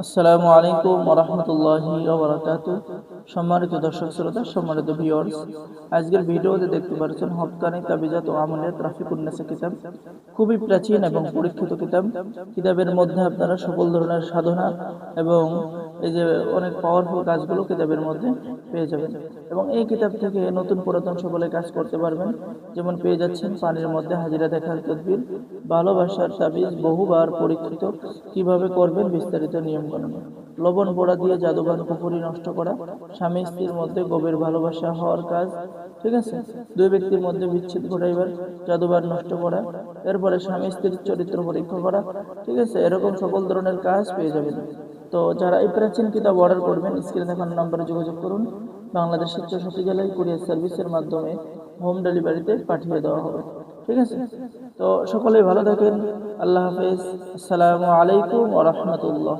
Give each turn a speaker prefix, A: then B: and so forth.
A: আসসালামু আলাইকুম ওয়া রাহমাতুল্লাহি ওয়া বারাকাতুহু। সম্মানিত দর্শক শ্রোতা, সম্মানিত ভিউয়ার্স, আজকের ভিডিওতে দেখতে পাচ্ছেন হক্কানি তাবিজাত ও আমলিয়াত রাফিকুন নেসা কিতাব। খুবই প্রাচীন এবং পরীক্ষিত কিতাব। কিতাবের মধ্যে আপনারা সকল ধরনের সাধনা এবং এই যে অনেক পাওয়ারফুল কাজগুলো কিতাবের মধ্যে পেয়ে যাবেন, এবং এই কিতাব থেকে নতুন পুরাতন সকলে কাজ করতে পারবেন। যেমন পেয়ে যাচ্ছেন পানির মধ্যে হাজিরা দেখার তদবির, ভালোবাসার তাবিজ বহুবার পরীক্ষিত, কিভাবে করবেন বিস্তারিত নিয়ম কানুন, লবণ পোড়া দিয়ে জাদুবান পুকুরি নষ্ট করা, স্বামী স্ত্রীর মধ্যে গভীর ভালোবাসা হওয়ার কাজ, ঠিক আছে, দুই ব্যক্তির মধ্যে বিচ্ছেদ ঘটাইবার জাদুবান নষ্ট করা, এরপরে স্বামী স্ত্রীর চরিত্র পরীক্ষা করা, ঠিক আছে, এরকম সকল ধরনের কাজ পেয়ে যাবেন। তো যারা এই প্রাচীন কিতাব অর্ডার করবেন, স্ক্রিনে দেখানো নম্বরে যোগাযোগ করুন। বাংলাদেশের 64 জেলায় কুরিয়ার সার্ভিসের মাধ্যমে হোম ডেলিভারিতে পাঠিয়ে দেওয়া হবে, ঠিক আছে। তো সকলেই ভালো থাকেন। আল্লাহ হাফেজ। আসসালামু আলাইকুম ওয়া রাহমাতুল্লাহ।